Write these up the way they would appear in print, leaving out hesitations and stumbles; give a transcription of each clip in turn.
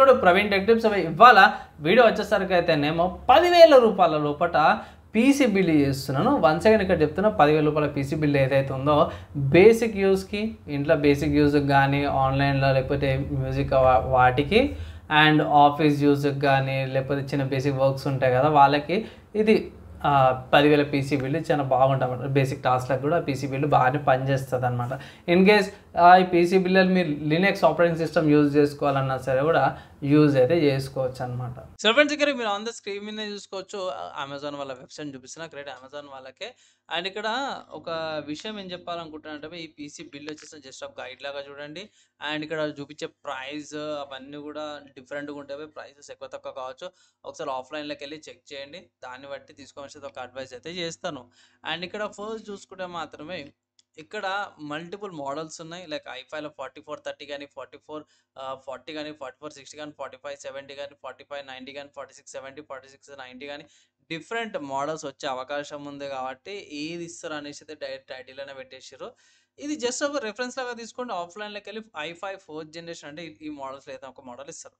టెక్నోడు Praveen tech tips. ఇవాళ video వచ్చేసరికి అయితేనేమో 10,000 రూపాయల లోపట పీసీ బిల్డ్ చేస్తున్నాను. వన్స్ అగైన్ ఇక్కడ చెప్తున్నా 10,000 రూపాయల పీసీ బిల్డ్ ఏదైతే ఉందో బేసిక్ యూస్కి, ఇంట్లో బేసిక్ యూజ్కి కానీ, ఆన్లైన్లో లేకపోతే మ్యూజిక్ వాటికి అండ్ ఆఫీస్ యూజ్కి కానీ, లేకపోతే చిన్న బేసిక్ వర్క్స్ ఉంటాయి కదా వాళ్ళకి ఇది 10,000 పీసీ బిల్డ్ చాలా బాగుంటుంది అన్నమాట. బేసిక్ టాస్క్లకు కూడా పీసీ బిల్డ్ బాగానే పనిచేస్తుంది అనమాట. ఇన్ కేస్ ఈ పీసీ బిల్డ్ మీరు లినక్స్ ఆపరేటింగ్ సిస్టమ్ యూజ్ చేసుకోవాలన్నా సరే కూడా యూజ్ అయితే చేసుకోవచ్చు అనమాట. సో ఫ్రెండ్స్, ఇక్కడ మీరు ఆన్ ద స్క్రీన్ మీద చూసుకోవచ్చు అమెజాన్ వాళ్ళ వెబ్సైట్ చూపిస్తున్నా, క్రెడిట్ అమెజాన్ వాళ్ళకే. అండ్ ఇక్కడ ఒక విషయం ఏం చెప్పాలనుకుంటున్నానంటే ఈ పీసీ బిల్ వచ్చేసి జస్ట్ ఒక గైడ్ లాగా చూడండి. అండ్ ఇక్కడ చూపించే ప్రైస్ అవన్నీ కూడా డిఫరెంట్గా ఉంటాయి. ప్రైసెస్ ఎక్కువ తక్కువ కావచ్చు. ఒకసారి ఆఫ్లైన్లోకి వెళ్ళి చెక్ చేయండి, దాన్ని బట్టి తీసుకోవాల్సింది ఒక అడ్వైస్ అయితే చేస్తాను. అండ్ ఇక్కడ ఫస్ట్ చూసుకుంటే మాత్రమే ఇక్కడ మల్టిపుల్ మోడల్స్ ఉన్నాయి. లైక్ ఐఫైలో 4430 కానీ, 4440 కానీ, 4460 కానీ, 4570 కానీ, 4590 కానీ, 4670, 4690 కానీ డిఫరెంట్ మోడల్స్ వచ్చే అవకాశం ఉంది. కాబట్టి ఏది ఇస్తారు అనేసి అయితే డైరెక్ట్ టైటిల్లోనే పెట్టేసారు. ఇది జస్ట్ ఒక రెఫరెన్స్ లాగా తీసుకోండి. ఆఫ్లైన్లోకి వెళ్ళి i5 4th జనరేషన్ అంటే ఈ మోడల్స్ అయితే ఒక మోడల్ ఇస్తారు.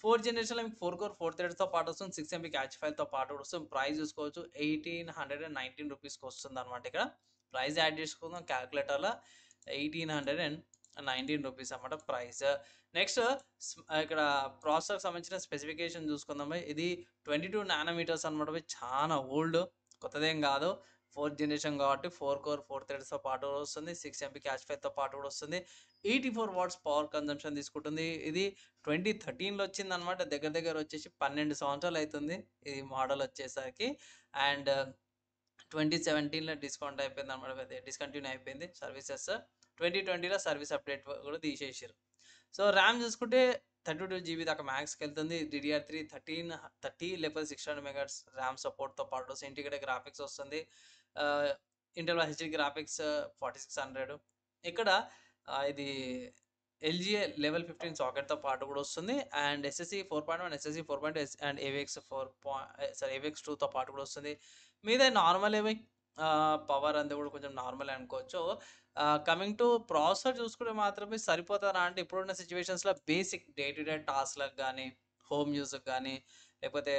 4th జనరేషన్లో మీకు 4 కోర్ 4 థ్రెడ్స్తో పాటు వస్తుంది, 6 MB క్యాచ్ ఫైల్తో పాటు కూడా వస్తుంది. ప్రైస్ చూసుకోవచ్చు 1819 రూపీస్కి వస్తుంది అనమాట. ఇక్కడ ప్రైస్ యాడ్ చేసుకుందాం క్యాల్కులేటర్లో 1819 రూపీస్ అన్నమాట ప్రైస్. నెక్స్ట్ ఇక్కడ ప్రాసెసర్కి సంబంధించిన స్పెసిఫికేషన్ చూసుకుందాం. ఇది 22 నానోమీటర్స్ అనమాట. చాలా ఓల్డ్, కొత్తదేం కాదు. 4th జనరేషన్ కాబట్టి 4 కోర్ 4 థ్రెడ్స్తో పాటు కూడా వస్తుంది, 6 MB క్యాచ్ ఫైల్తో పాటు కూడా వస్తుంది. 84 వాట్స్ పవర్ కన్జంప్షన్ తీసుకుంటుంది. ఇది 2013లో వచ్చింది అనమాట. దగ్గర వచ్చేసి 12 సంవత్సరాలు అవుతుంది ఈ మోడల్ వచ్చేసరికి. అండ్ 2017లో డిస్కౌంట్ అయిపోయింది అనమాట, డిస్కంటిన్యూ అయిపోయింది సర్వీసెస్. 2020లో సర్వీస్ అప్డేట్ కూడా తీసేసారు. సో ర్యామ్ చూసుకుంటే 32 GB దాకా మ్యాక్స్కి వెళ్తుంది. DDR3 1330 లేకపోతే 600 MHz ర్యామ్ సపోర్ట్తో పాటు ఇంటిగ్రేటెడ్ గ్రాఫిక్స్ వస్తుంది. Intel HD graphics 4600. ఇక్కడ ఇది LGA లెవెల్ 15 సాకెట్తో పాటు కూడా వస్తుంది. And SSD 4.1, SSD 4.2 and AVX 2తో పాటు కూడా వస్తుంది. మీద నార్మల్ ఏమి పవర్ అంతా కూడా కొంచెం నార్మల్ అనుకోవచ్చు. కమింగ్ టు ప్రాసెసర్ చూసుకుంటే మాత్రమే సరిపోతారా అంటే ఇప్పుడున్న సిచ్యువేషన్స్లో బేసిక్ డే టు డే టాస్క్లకు కానీ, హోమ్ యూస్కి కానీ, లేకపోతే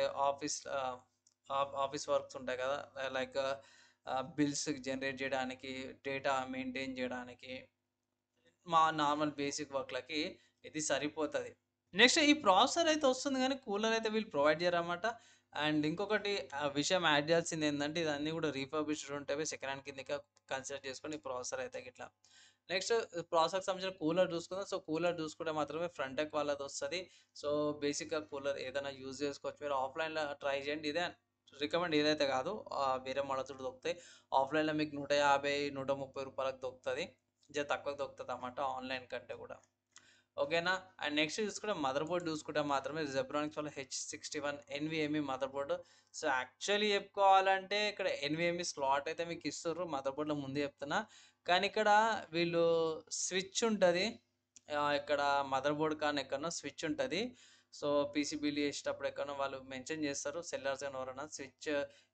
ఆఫీస్ వర్క్స్ ఉంటాయి కదా, లైక్ బిల్స్ జనరేట్ చేయడానికి, డేటా మెయింటైన్ చేయడానికి, మా నార్మల్ బేసిక్ వర్క్లకి ఇది సరిపోతుంది. నెక్స్ట్ ఈ ప్రాసెసర్ అయితే వస్తుంది కానీ కూలర్ అయితే వీళ్ళు ప్రొవైడ్ చేయరన్నమాట. అండ్ ఇంకొకటి విషయం యాడ్ చేయాల్సింది ఏంటంటే ఇదన్నీ కూడా రీఫర్బిష్డ్ ఉంటాయి, సెకండ్ హ్యాండ్ కింద కన్సిడర్ చేసుకొని ఈ ప్రాసెసర్ అయితే ఇట్లా. నెక్స్ట్ ప్రాసెసర్కి సంబంధించిన కూలర్ చూసుకుందాం. సో కూలర్ చూసుకుంటే మాత్రమే ఫ్రంట్ టెక్ వాళ్ళది వస్తుంది. సో బేసిక్గా కూలర్ ఏదైనా యూజ్ చేసుకోవచ్చు. మీరు ఆఫ్లైన్లో ట్రై చేయండి, ఇదే రికమెండ్ ఏదైతే కాదు. వేరే మోడల్స్ కూడా దొరుకుతాయి ఆఫ్లైన్లో, మీకు 150, 130 రూపాయలకు దొరుకుతుంది, జర తక్కువ దొరుకుతుంది అన్నమాట ఆన్లైన్ కంటే కూడా. ఓకేనా. అండ్ నెక్స్ట్ చూసుకుంటే మదర్ బోర్డ్ చూసుకుంటే మాత్రమే జెబ్రానిక్స్ వల్ల H61 NVMe mother board. So actually చెప్పుకోవాలంటే ఇక్కడ NVMe స్లాట్ అయితే మీకు ఇస్తారు మదర్ బోర్డులో, ముందే చెప్తున్నా. కానీ ఇక్కడ వీళ్ళు స్విచ్ ఉంటుంది, ఇక్కడ మదర్ బోర్డ్ కానీ ఎక్కడో స్విచ్ ఉంటుంది. సో పీసీబీలు చేసేటప్పుడు ఎక్కడో వాళ్ళు మెన్షన్ చేస్తారు, సెల్లర్స్ అని ఎవరైనా స్విచ్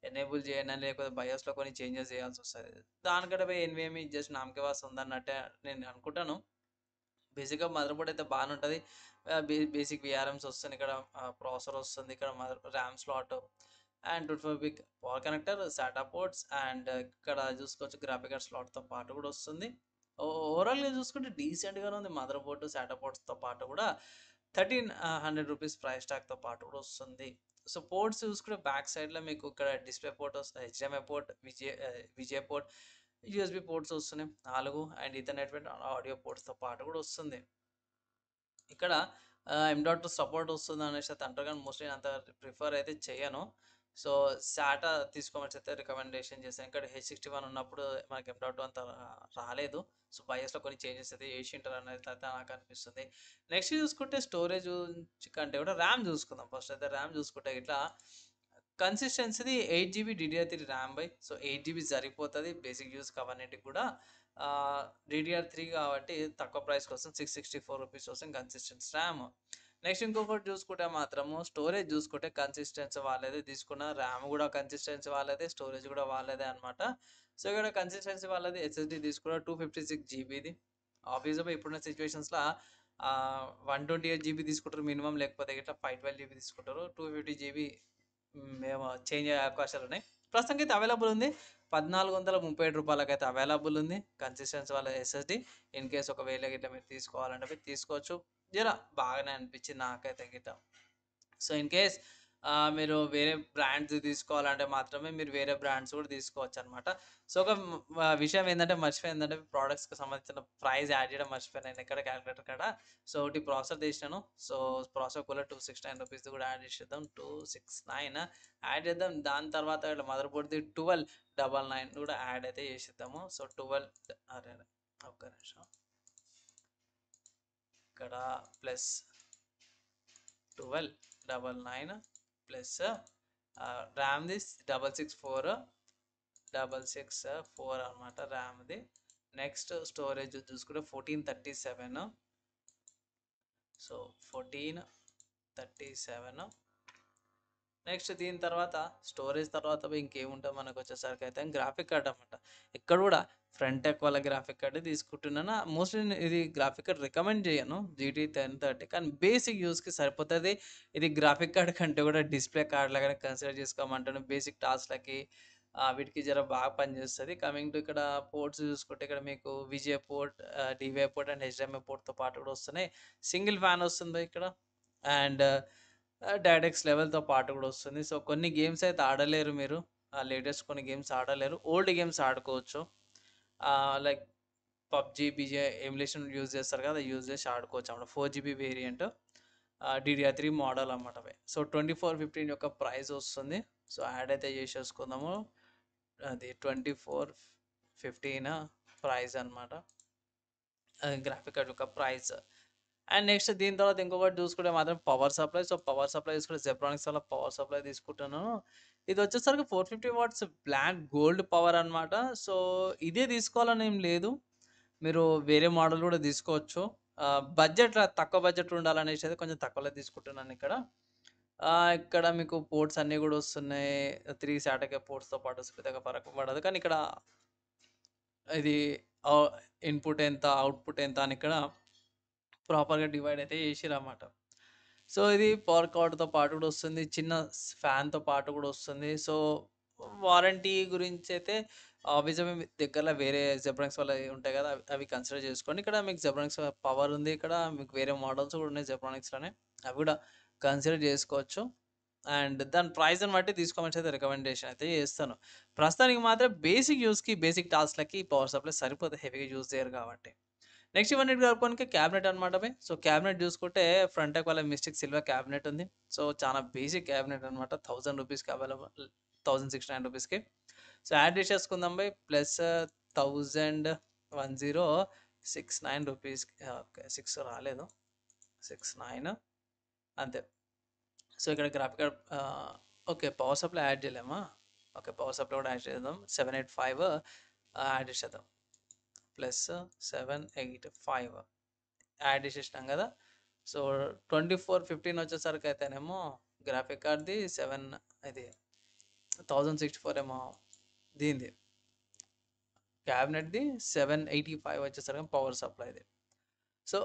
ఎనేబుల్ చేయండి అని, లేకపోతే బయోస్లో కొన్ని చేంజెస్ చేయాల్సి వస్తుంది. దానికంటే పోయి NVMe జస్ట్ నామకే వాస్ ఉందన్నట్టే నేను అనుకుంటాను. బేసిక్గా మదర్ బోర్డ్ అయితే బాగానే ఉంటుంది. బేసిక్ VRMs వస్తుంది, ఇక్కడ ప్రాసెసర్ వస్తుంది, ఇక్కడ RAM slot and 240 power connector, SATA ports and ఇక్కడ చూసుకోవచ్చు గ్రాఫిక్ కార్డ్ స్లాట్తో పాటు కూడా వస్తుంది. ఓవరాల్గా చూసుకుంటే డీసెంట్గానే ఉంది మదర్ బోర్డు. SATA పోర్ట్స్తో పాటు కూడా 1300 రూపీస్ ప్రైస్ ట్యాగ్తో పాటు కూడా వస్తుంది. సో పోర్ట్స్ చూసుకుంటే బ్యాక్ సైడ్లో మీకు ఇక్కడ డిస్ప్లే పోర్ట్ వస్తుంది, HDMI port, VJ port, USB ports వస్తున్నాయి 4 అండ్ ఈథర్నెట్ ఆడియో పోర్ట్స్తో పాటు కూడా వస్తుంది. ఇక్కడ M.2 సపోర్ట్ వస్తుంది అనేసి అయితే అంటారు, కానీ మోస్ట్లీ అంత ప్రిఫర్ అయితే చేయను. సో SATA తీసుకోమని అయితే రికమెండేషన్ చేస్తాను. ఇక్కడ H61 ఉన్నప్పుడు మనకి M.2 అంత రాలేదు. సో బయోస్లో కొన్ని చేంజెస్ అయితే చేసి ఉంటారు అనేది అయితే నాకు అనిపిస్తుంది. నెక్స్ట్ చూసుకుంటే స్టోరేజ్ కంటే కూడా ర్యామ్ చూసుకుందాం. ఫస్ట్ అయితే ర్యామ్ చూసుకుంటే ఇట్లా కన్సిస్టెన్సీది 8 GB DDR3 RAM by. So 8 GB సరిపోతుంది బేసిక్ యూస్ అవన్నిటికి కూడా. DDR3 కాబట్టి తక్కువ ప్రైస్కి వస్తుంది, 664 రూపీస్ వస్తుంది కన్సిస్టెన్స్ ర్యామ్. నెక్స్ట్ ఇంకొకటి చూసుకుంటే మాత్రము స్టోరేజ్ చూసుకుంటే కన్సిస్టెన్సీ వాళ్ళదే తీసుకున్న, ర్యామ్ కూడా కన్సిస్టెన్సీ వాళ్ళదే, స్టోరేజ్ కూడా వాళ్ళదే అనమాట. సో ఇక్కడ కన్సిస్టెన్సీ వాళ్ళది SSD తీసుకున్న 256 GBది. ఆబ్వియస్గా ఇప్పుడున్న సిచ్యువేషన్స్లో 128 జీబీ తీసుకుంటారు మినిమం, లేకపోతే ఇట్లా 512 జీబీ తీసుకుంటారు. 250 జీబీ మేము చేంజ్ అయ్యే అవకాశాలు ఉన్నాయి. ప్రస్తుతానికి అయితే అవైలబుల్ ఉంది. రూ. 1437 అయితే అవైలబుల్ ఉంది కన్సిస్టెన్సీ వాళ్ళ ఎస్ఎస్డి. ఇన్ కేస్ ఒకవేళ గిట్ల మీరు తీసుకోవాలంటే మీరు తీసుకోవచ్చు. జర బాగానే అనిపించింది నాకైతే గిట్ట. సో ఇన్ కేస్ మీరు వేరే బ్రాండ్స్ తీసుకోవాలంటే మాత్రమే మీరు వేరే బ్రాండ్స్ కూడా తీసుకోవచ్చనమాట. సో ఒక విషయం ఏందంటే మర్చిపోయాను, ఏందంటే ప్రొడక్ట్స్‌కి సంబంధించిన ప్రైస్ యాడ్ చేయడం మర్చిపోయాను నేను ఇక్కడ కాలిక్యులేటర్ కాడ. సో ఒకటి ప్రాసెసర్ తీసినాను. సో ప్రాసెసర్ కూడా ₹269 కూడా యాడ్ చేసేద్దాం. 269 యాడ్ చేద్దాం. దాని తర్వాత ఇట్లా మదర్ బోర్డ్‌ది 1299 కూడా యాడ్ అయితే చేసేద్దాము. సో 12 అరే! ఒక్క నిమిషం. ఇక్కడ ప్లస్ 1299 ప్లస్ ర్యామ్‌ది 664 అనమాట ర్యామ్‌ది. నెక్స్ట్ స్టోరేజ్ చూసుకుంటే 1437. సో 1437. నెక్స్ట్ దీని తర్వాత స్టోరేజ్ తర్వాత ఇంకేముంటుంది మనకు వచ్చేసరికి అయితే గ్రాఫిక్ కార్డ్ అనమాట. ఇక్కడ కూడా ఫ్రంటెక్ వాళ్ళ గ్రాఫిక్ కార్డ్ తీసుకుంటున్నాను. మోస్ట్లీ ఇది గ్రాఫిక్ కార్డ్ రికమెండ్ చేయను జీటీ 1030, కానీ బేసిక్ యూస్కి సరిపోతుంది. ఇది గ్రాఫిక్ కార్డ్ కంటే కూడా డిస్ప్లే కార్డ్ లాగానే కన్సిడర్ చేసుకోమంటాను. బేసిక్ టాస్క్లకి వీటికి జర బాగా పనిచేస్తుంది. కమింగ్ టు ఇక్కడ పోర్ట్స్ చూసుకుంటే ఇక్కడ మీకు VGA port, DVI port and HDMI పోర్ట్తో పాటు కూడా వస్తున్నాయి. సింగిల్ ఫ్యాన్ వస్తుంది ఇక్కడ. అండ్ డైరెక్ట్స్ లెవెల్‌తో పాటు కూడా వస్తుంది. సో కొన్ని గేమ్స్ అయితే ఆడలేరు మీరు. లేటెస్ట్ కొన్ని గేమ్స్ ఆడలేరు. ఓల్డ్ గేమ్స్ ఆడుకోవచ్చు. Like PUBG, BGI emulation use చేస్తారు కదా! యూజ్ చేసి ఆడుకోవచ్చు అన్నమాట. 4 జీబీ వేరియంట్, DDR3 మోడల్ అన్నమాట అవి. సో 2415 యొక్క ప్రైస్ వస్తుంది. సో యాడ్ అయితే చేసేసుకుందాము. అది 2415 ప్రైస్ అన్నమాట. గ్రాఫిక్ కార్డ్ యొక్క ప్రైస్. అండ్ నెక్స్ట్ దీని తర్వాత ఇంకొకటి చూసుకుంటే మాత్రం power supply. So power supply తీసుకుంటే జెబ్రానిక్స్ వల్ల పవర్ సప్లై తీసుకుంటున్నాను. ఇది వచ్చేసరికి 450 వాట్స్ బ్లాక్ గోల్డ్ పవర్ అనమాట. సో ఇదే తీసుకోవాలని ఏం లేదు. మీరు వేరే మోడల్ కూడా తీసుకోవచ్చు. బడ్జెట్ తక్కువ బడ్జెట్ ఉండాలనేసి అయితే కొంచెం తక్కువలో తీసుకుంటున్నాను ఇక్కడ. ఇక్కడ మీకు పోర్ట్స్ అన్నీ కూడా వస్తున్నాయి. 3 SATA పోర్ట్స్‌తో పాటు పెద్దగా ఫరక్ పడదు. కానీ ఇక్కడ ఇది ఇన్పుట్ ఎంత, అవుట్పుట్ ఎంత అని ఇక్కడ ప్రాపర్‌గా డివైడ్ అయితే చేసిరన్నమాట. సో ఇది పవర్ కార్డ్‌తో పాటు కూడా వస్తుంది. చిన్న ఫ్యాన్‌తో పాటు కూడా వస్తుంది. సో వారంటీ గురించి అయితే ఆబ్వియస్‌గా మీ దగ్గరలో వేరే జెబ్రానిక్స్ వాళ్ళవి ఉంటాయి కదా! అవి కన్సిడర్ చేసుకోండి. ఇక్కడ మీకు జెబ్రానిక్స్ పవర్ ఉంది. ఇక్కడ మీకు వేరే మోడల్స్ కూడా ఉన్నాయి జెబ్రానిక్స్‌లోనే. అవి కూడా కన్సిడర్ చేసుకోవచ్చు. అండ్ దాని ప్రైస్‌ని బట్టి తీసుకోమనేసి అయితే రికమెండేషన్ అయితే చేస్తాను. ప్రస్తుతానికి మాత్రం బేసిక్ యూజ్‌కి, బేసిక్ టాస్క్‌లకి పవర్ సప్లై సరిపోతాయి. హెవీగా యూజ్ చేయరు కాబట్టి. నెక్స్ట్ ఇవన్నిటి కలుపుకోనికి క్యాబినెట్ అనమాట అవి. సో క్యాబినెట్ చూసుకుంటే ఫ్రంటెక్ వాళ్ళ మిస్టిక్ సిల్వర్ క్యాబినెట్ ఉంది. సో చాలా బేసిక్ క్యాబినెట్ అనమాట. ₹1000కి అవైలబుల్, ₹1609కి. సో యాడ్ చేసేసుకుందాం బై. ప్లస్ 1069 రూపీస్‌కి. ఓకే. 6 రాలేదు. 69 అంతే. సో ఇక్కడ graphic card okay. Power supply add చేయలేమా? ఓకే. పవర్ సప్లై కూడా యాడ్ చేద్దాం. 785 యాడ్ చేసేద్దాం. ప్లస్ 785 యాడ్ చేసేసినాం కదా! సో 2415 వచ్చేసరికి అయితేనేమో గ్రాఫిక్ కార్డ్‌ది ఇది 1064 ఏమో దీనిది. క్యాబినెట్‌ది 785 వచ్చేసరికి పవర్ సప్లైది. సో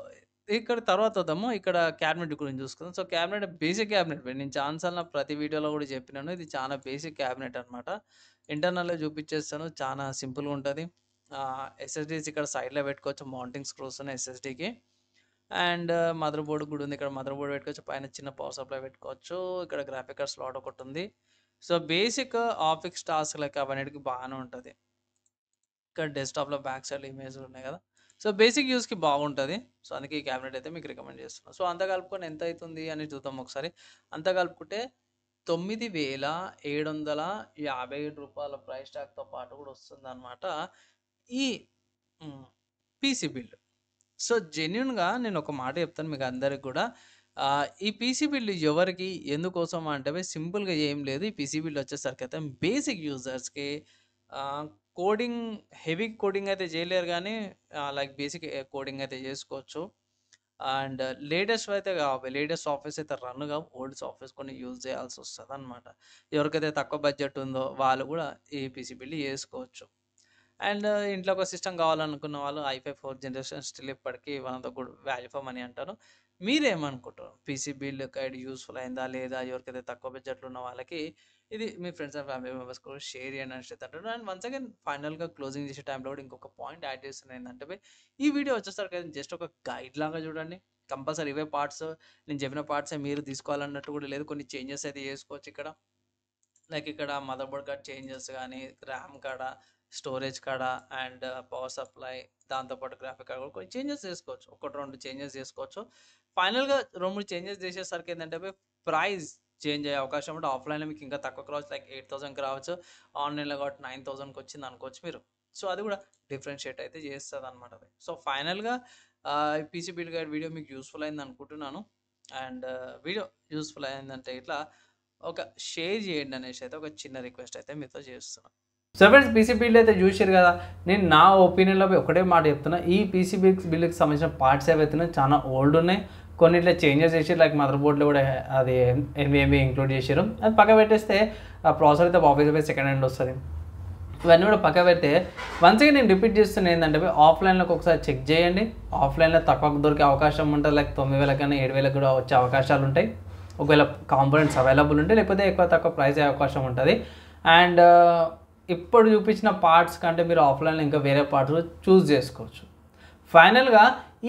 ఇక్కడ తర్వాత వద్దాము. ఇక్కడ క్యాబినెట్ గురించి చూసుకుందాం. సో క్యాబినెట్ బేసిక్ క్యాబినెట్ నేను చాలా సార్లు ప్రతి వీడియోలో కూడా చెప్పినాను. ఇది చాలా బేసిక్ క్యాబినెట్ అనమాట. ఇంటర్నల్‌గా చూపించేస్తాను. చాలా సింపుల్‌గా ఉంటది. ఎస్ఎస్‌డీస్ ఇక్కడ సైడ్‌లో పెట్టుకోవచ్చు. మౌంటింగ్ స్క్రూస్ ఉన్నాయి ఎస్ఎస్‌డీకి. అండ్ మదర్ బోర్డ్ కూడా ఉంది. ఇక్కడ మదర్ బోర్డ్ పెట్టుకోవచ్చు. పైన చిన్న పవర్ సప్లై పెట్టుకోవచ్చు. ఇక్కడ గ్రాఫిక్ కార్డ్ స్లాట్ ఒకటి ఉంది. సో బేసిక్ ఆఫీస్ టాస్క్‌లకి అవన్నిటికి బాగానే ఉంటది. ఇక్కడ డెస్క్‌టాప్‌లో బ్యాక్ సైడ్ ఇమేజ్‌లు ఉన్నాయి కదా! సో బేసిక్ యూజ్‌కి బాగుంటది. సో అందుకే ఈ క్యాబినెట్ అయితే మీకు రికమెండ్ చేస్తున్నా. సో అంతా కలుపుకొని ఎంత అయితుంది అని చూద్దాం ఒకసారి. అంతా కలుపుకుంటే రూ. 9,757 ప్రైస్ ట్యాగ్‌తో పాటు కూడా వస్తుందన్నమాట. ఈ పీసీ బిల్డ్. సో జెన్యూన్‌గా నేను ఒక మాట చెప్తాను మీకు అందరికి కూడా. ఈ పీసీ బిల్డ్ ఎవరికి, ఎందుకోసం అంటే సింపుల్‌గా ఏం లేదు. ఈ పీసీ బిల్డ్ వచ్చేసరికి అయితే బేసిక్ యూజర్స్‌కి కోడింగ్, హెవీ కోడింగ్ అయితే చేయలేరు గానీ లైక్ బేసిక్ కోడింగ్ అయితే చేసుకోవచ్చు. అండ్ లేటెస్ట్ అయితే కావు. లేటెస్ట్ సాఫ్ట్‌వేర్స్ అయితే రన్ కావు. ఓల్డ్ సాఫ్ట్‌వేర్స్ కొన్ని యూజ్ చేయాల్సి వస్తదనమాట. ఎవరికైతే తక్కువ బడ్జెట్ ఉందో వాళ్ళు కూడా ఈ పీసీ బిల్డ్ చేసుకోవచ్చు. అండ్ ఇంట్లో ఒక సిస్టమ్ కావాలనుకున్న వాళ్ళు ఐ5 4th జనరేషన్ స్టిల్ ఇప్పటికి one of the good value for money అంటారు. మీరేమనుకుంటారు? పీసీ బిల్డ్ గైడ్ యూజ్‌ఫుల్ అయిందా? లేదా? ఎవరికైతే తక్కువ బడ్జెట్‌లో ఉన్న వాళ్ళకి ఇది మీ ఫ్రెండ్స్ అండ్ ఫ్యామిలీ మెంబర్స్ కూడా షేర్ చేయండి అనేసి అయితే అంటారు. అండ్ వన్స్ అగైన్ ఫైనల్‌గా క్లోజింగ్ చేసే టైంలో కూడా ఇంకొక పాయింట్ యాడ్ చేస్తున్నా ఏందంటే ఈ వీడియో వచ్చేసరికి జస్ట్ ఒక గైడ్ లాగా చూడండి. కంపల్సరీ ఇవే పార్ట్స్ నేను చెప్పిన పార్ట్సే మీరు తీసుకోవాలన్నట్టు కూడా లేదు. కొన్ని చేంజెస్ అయితే చేసుకోవచ్చు ఇక్కడ. లైక్ ఇక్కడ మదర్ బోర్డ్ కాడ చేంజెస్ గానీ, ర్యామ్ కాడ, స్టోరేజ్ కాడ అండ్ పవర్ సప్లై దాంతోపాటు గ్రాఫిక్ కార్డ్ కూడా కొన్ని చేంజెస్ చేసుకోవచ్చు. 1, 2 చేంజెస్ చేసుకోవచ్చు. ఫైనల్‌గా 2, 3 చేంజెస్ చేసేసరికి ఏందంటే ప్రైస్ చేంజ్ అయ్యే అవకాశం ఉంటే ఆఫ్‌లైన్‌లో మీకు ఇంకా తక్కువకి రావచ్చు. లైక్ 8,000కి రావచ్చు. ఆన్‌లైన్‌లో కాబట్టి 9,000కి వచ్చింది అనుకోవచ్చు మీరు. సో, అది కూడా డిఫరెన్షియేట్ అయితే చేస్తదనమాట అది. సో, ఫైనల్‌గా పీసీ బిల్డ్ గైడ్ వీడియో మీకు యూజ్‌ఫుల్ అయింది అనుకుంటున్నాను. అండ్ వీడియో యూజ్‌ఫుల్ అయిందంటే ఇట్లా ఒక షేర్ చేయండి అనేసి అయితే ఒక చిన్న రిక్వెస్ట్ అయితే మీతో చేస్తున్నా. సో ఫ్రెండ్స్, పీసీ బిల్డ్ అయితే చూసారు కదా. నేను నా ఒపీనియన్లో ఒకటే మాట చెప్తున్నా, ఈ పీసీ బిల్డ్కి సంబంధించిన పార్ట్స్ ఏవైతే చాలా ఓల్డ్ ఉన్నాయి. కొన్ని ఇట్లా చేంజెస్ చేసి లైక్ మదర్ బోర్డ్లో కూడా అది NVMe ఇంక్లూడ్ చేసారు. అది పక్క పెట్టేస్తే ఆ ప్రాసెసర్ అయితే ఆఫీస్ సెకండ్ హ్యాండ్ వస్తుంది. ఇవన్నీ కూడా పక్క పెడితే వన్స్ నేను రిపీట్ చేస్తున్నా ఏంటంటే ఆఫ్లైన్లోకి ఒకసారి చెక్ చేయండి. ఆఫ్లైన్లో తక్కువకు దొరికే అవకాశం ఉంటుంది. లైక్ 9,000 కన్నా 7,000 కూడా వచ్చే అవకాశాలు ఉంటాయి. ఒకవేళ కాంపోనెంట్స్ అవైలబుల్ ఉంటే, లేకపోతే ఎక్కువ తక్కువ ప్రైస్ అయ్యే అవకాశం ఉంటుంది. అండ్ ఇప్పుడు చూపించిన పార్ట్స్ కంటే మీరు ఆఫ్లైన్లో ఇంకా వేరే పార్ట్స్ చూస్ చేసుకోవచ్చు. ఫైనల్గా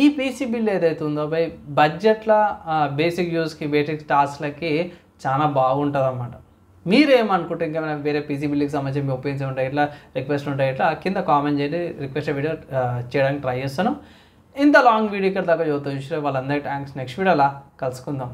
ఈ పీసీ బిల్డ్ ఏదైతే ఉందో బడ్జెట్లో బేసిక్ యూస్కి, బేసిక్ టాస్క్లకి చాలా బాగుంటుంది అన్నమాట. మీరేమనుకుంటే ఇంకేమైనా వేరే పీసీ బిల్డ్కి సంబంధించి మీ ఒపీనియన్స్ ఉంటాయి, ఇట్లా రిక్వెస్ట్ ఉంటాయి, ఇట్లా కింద కామెంట్ చేయండి. రిక్వెస్ట్ వీడియో చేయడానికి ట్రై చేస్తాను. ఇంత లాంగ్ వీడియో ఇక్కడ దాకా చూస్తే వాళ్ళందరికీ థ్యాంక్స్. నెక్స్ట్ వీడియోలా కలుసుకుందాం.